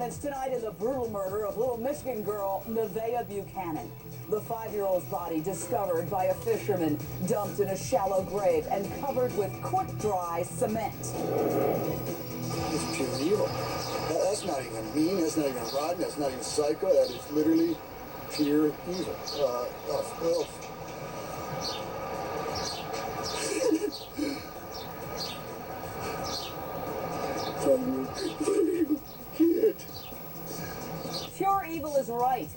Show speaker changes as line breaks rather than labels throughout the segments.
developments tonight in the brutal murder of little Michigan girl Nevaeh Buchanan. The 5-year-old's body discovered by a fisherman, dumped in a shallow grave and covered with quick-dry cement.
It's pure evil. That's not even mean, that's not even rotten, that's not even psycho, that is literally pure evil. Well, kid.
Pure evil is right.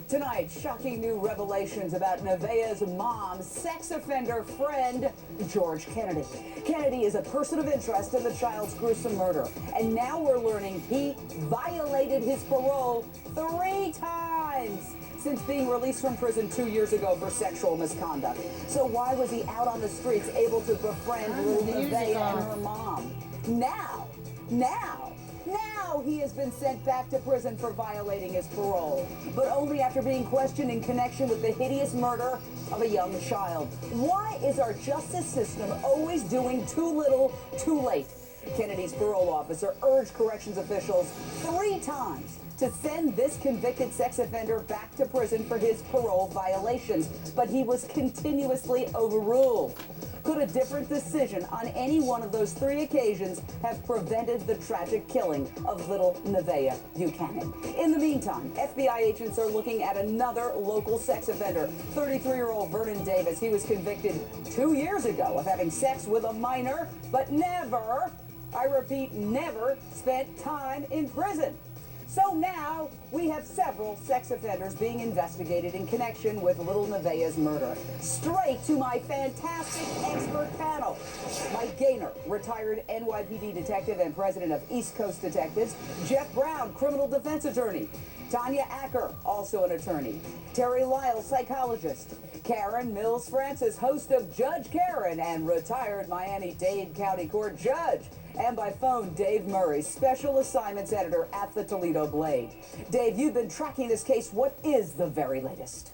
Tonight, shocking new revelations about Nevaeh's mom's sex offender friend, George Kennedy. Kennedy is a person of interest in the child's gruesome murder, and now we're learning he violated his parole 3 times since being released from prison 2 years ago for sexual misconduct. So why was he out on the streets able to befriend little Nevaeh and her mom? Now he has been sent back to prison for violating his parole, but only after being questioned in connection with the hideous murder of a young child. Why is our justice system always doing too little, too late? Kennedy's parole officer urged corrections officials 3 times to send this convicted sex offender back to prison for his parole violations, but he was continuously overruled. Could a different decision on any one of those 3 occasions have prevented the tragic killing of little Nevaeh Buchanan? In the meantime, FBI agents are looking at another local sex offender, 33-year-old Vernon Davis. He was convicted 2 years ago of having sex with a minor, but never, I repeat, never spent time in prison. So now we have several sex offenders being investigated in connection with little Nevaeh's murder. Straight to my fantastic expert panel. Mike Gaynor, retired NYPD detective and president of East Coast Detectives. Jeff Brown, criminal defense attorney. Tanya Acker, also an attorney. Terry Lyle, psychologist. Karen Mills Francis, host of Judge Karen and retired Miami-Dade County Court judge. And by phone, Dave Murray, special assignments editor at the Toledo Blade. Dave, you've been tracking this case. What is the very latest?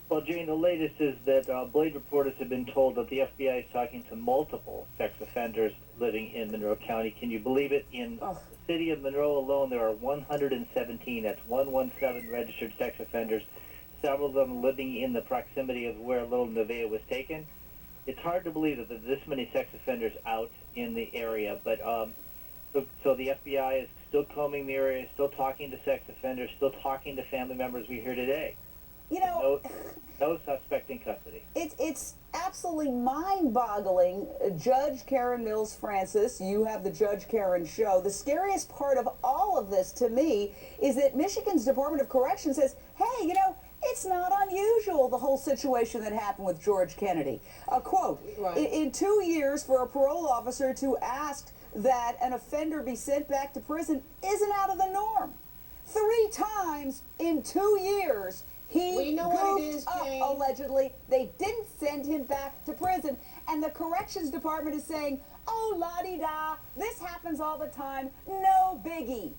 Well, Jane, the latest is that Blade reporters have been told that the FBI is talking to multiple sex offenders living in Monroe County. Can you believe it? In the city of Monroe alone, there are 117. That's 117 registered sex offenders, several of them living in the proximity of where little Nevaeh was taken. It's hard to believe that there's this many sex offenders out in the area, but so the FBI is still combing the area, still talking to sex offenders, still talking to family members we hear today.
You know,
no suspect in custody.
It's absolutely mind-boggling. Judge Karen Mills Francis, you have the Judge Karen show. The scariest part of all of this to me is that Michigan's Department of Corrections says, hey, you know, it's not unusual, the whole situation that happened with George Kennedy. A quote, in 2 years for a parole officer to ask that an offender be sent back to prison isn't out of the norm. 3 times in 2 years, he goofed up, allegedly. They didn't send him back to prison. And the corrections department is saying, oh, la-di-da, this happens all the time, no biggie.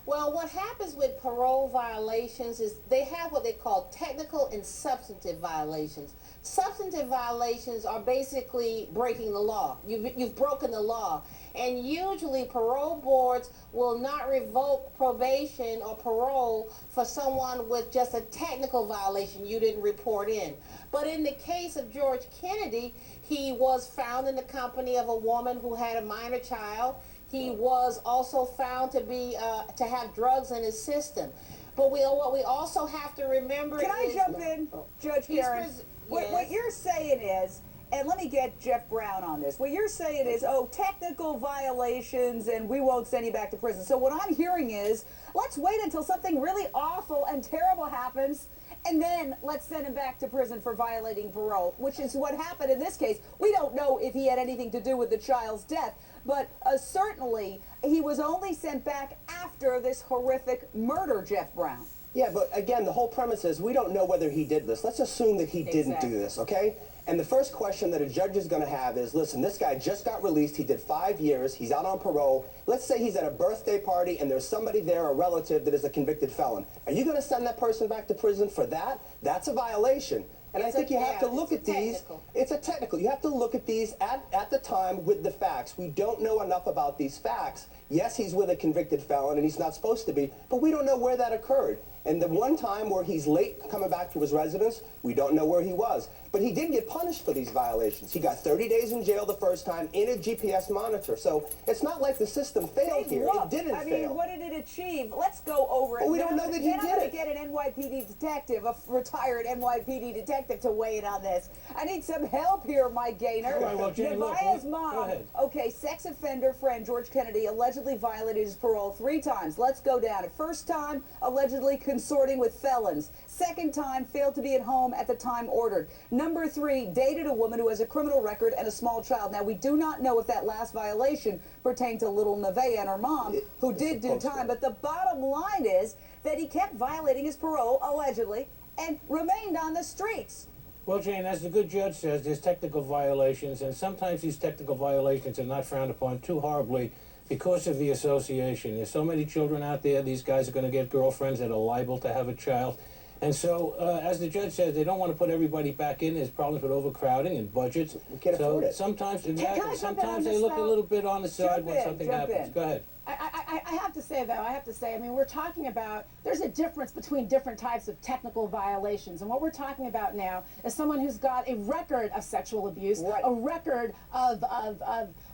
Well, what happens with parole violations is they have what they call technical and substantive violations. Substantive violations are basically breaking the law. You've broken the law. And usually parole boards will not revoke probation or parole for someone with just a technical violation you didn't report in. But in the case of George Kennedy, he was found in the company of a woman who had a minor child. He was also found to be to have drugs in his system. But what we also have to remember
Can I jump in, Judge Karen? What you're saying is, and let me get Jeff Brown on this. What you're saying is, oh, technical violations and we won't send you back to prison. So what I'm hearing is, let's wait until something really awful and terrible happens, and then let's send him back to prison for violating parole, which is what happened in this case. We don't know if he had anything to do with the child's death, but certainly he was only sent back after this horrific murder, Jeff Brown.
Yeah, but again, the whole premise is we don't know whether he did this. Let's assume that he didn't do this, okay? And the first question that a judge is going to have is, listen, this guy just got released. He did 5 years. He's out on parole. Let's say he's at a birthday party and there's somebody there, a relative, that is a convicted felon. Are you going to send that person back to prison for that? That's a violation. And I think you have to look at these. It's a technical. You have to look at these at the time with the facts. We don't know enough about these facts. Yes, he's with a convicted felon, and he's not supposed to be, but we don't know where that occurred. And the one time where he's late coming back to his residence, we don't know where he was. But he did get punished for these violations. He got 30 days in jail the first time in a GPS monitor. So it's not like the system failed here. It didn't fail.
I mean, what did it achieve? Let's go over it.
Well, we don't know that he did it.
I'm going to get an NYPD detective, a retired NYPD detective, to weigh in on this. I need some help here, Mike Gaynor.
All right, well, Jane,
Nevaeh's
go
mom,
ahead.
okay, sex offender friend George Kennedy allegedly violated his parole 3 times. Let's go down. First time, allegedly consorting with felons. Second time, failed to be at home at the time ordered. Number 3, dated a woman who has a criminal record and a small child. Now, we do not know if that last violation pertained to little Nevaeh and her mom, who did do time. But the bottom line is that he kept violating his parole, allegedly, and remained on the streets.
Well, Jane, as the good judge says, there's technical violations, and sometimes these technical violations are not frowned upon too horribly because of the association. There's so many children out there. These guys are going to get girlfriends that are liable to have a child. And so, as the judge says, they don't want to put everybody back in. There's problems with overcrowding and budgets.
We can't afford it.
Sometimes,
Can I
sometimes
jump
they
in
look
on
a
this,
little bit on the side when something
jump
happens.
in.
Go ahead.
I have to say, though, I mean, we're talking about, there's a difference between different types of technical violations. And what we're talking about now is someone who's got a record of sexual abuse, a record of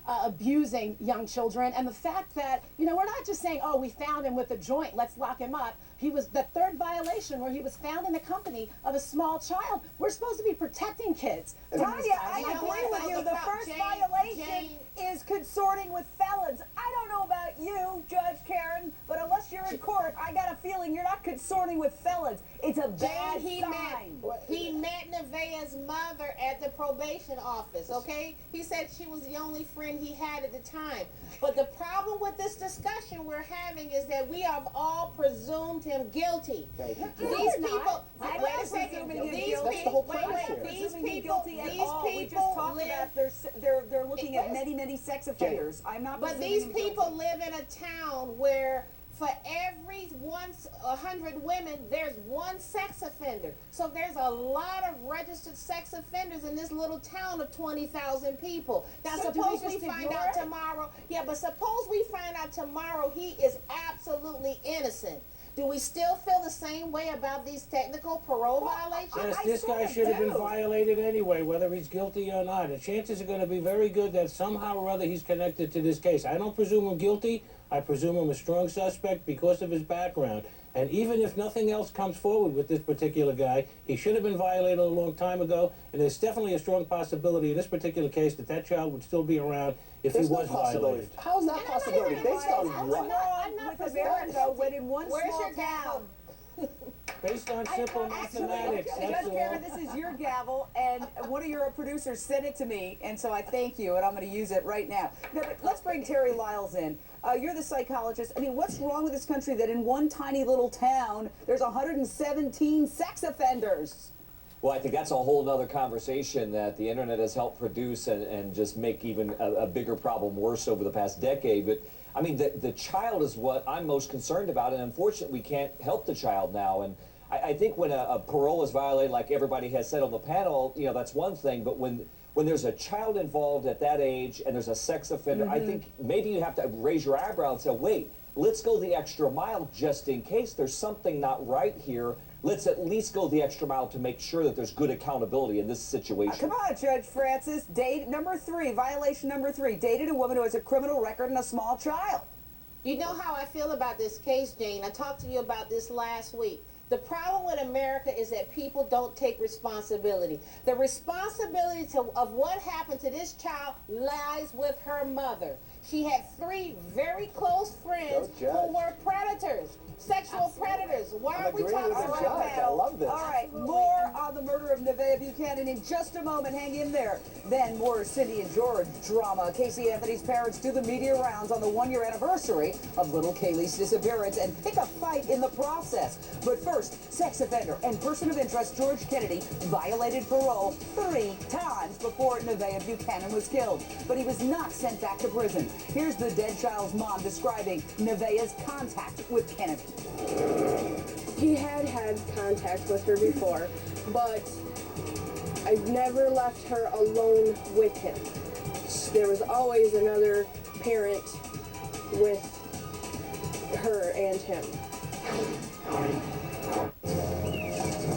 abusing young children. And the fact that, you know, we're not just saying, oh, we found him with a joint, let's lock him up. He was the 3rd violation where he was found in the company of a small child. We're supposed to be protecting kids.
Tanya, I agree with you. The first violation is consorting with felons. I don't know about you, Judge Karen, but unless you're in court, I got a feeling you're not consorting with felons. It's a bad sign.
He met Nevaeh's mother at the probation office, okay? He said she was the only friend he had at the time. But the problem with this discussion we're having is that we have all presumed him guilty. These people, wait a second, these people
they're looking at many sex offenders. I'm not.
But these people live in a town where for every 100 women, there's 1 sex offender. So there's a lot of registered sex offenders in this little town of 20,000 people. Now,
So
suppose we find out tomorrow. Yeah, but suppose we find out tomorrow he is absolutely innocent. Do we still feel the same way about these technical parole violations?
Yes, this guy should have been violated anyway, whether he's guilty or not. The chances are going to be very good that somehow or other he's connected to this case. I don't presume him guilty. I presume him a strong suspect because of his background. And even if nothing else comes forward with this particular guy, he should have been violated a long time ago. And there's definitely a strong possibility in this particular case that that child would still be around if he was violated.
How is that possibility? Based on what?
I'm not with America when in one small town.
Based on simple mathematics, that's
Judge Karen, this is your gavel, and one of your producers sent it to me, and so I thank you, and I'm going to use it right now. No, but let's bring Terry Lyles in. You're the psychologist. I mean, what's wrong with this country that in one tiny little town, there's 117 sex offenders?
Well, I think that's a whole other conversation that the internet has helped produce and just make even a bigger problem worse over the past decade. But I mean, the child is what I'm most concerned about, and unfortunately, we can't help the child now. And I think when a parole is violated, like everybody has said on the panel, you know, that's one thing. But when there's a child involved at that age and there's a sex offender, I think maybe you have to raise your eyebrow and say, wait, let's go the extra mile just in case there's something not right here. Let's at least go the extra mile to make sure that there's good accountability in this situation.
Come on, Judge Francis. Violation number 3, dated a woman who has a criminal record and a small child.
You know how I feel about this case, Jane. I talked to you about this last week. The problem with America is that people don't take responsibility. The responsibility of what happened to this child lies with her mother. She had 3 very close friends who were predators, sexual predators. Why are we talking about that?
I love this.
All right, more on the murder of Nevaeh Buchanan in just a moment. Hang in there. Then more Cindy and George drama. Casey Anthony's parents do the media rounds on the 1-year anniversary of little Kaylee's disappearance and pick a fight in the process. But first, sex offender and person of interest George Kennedy violated parole 3 times before Nevaeh Buchanan was killed. But he was not sent back to prison. Here's the dead child's mom describing Nevaeh's contact with Kennedy.
He had contact with her before, but I never left her alone with him. There was always another parent with her and him.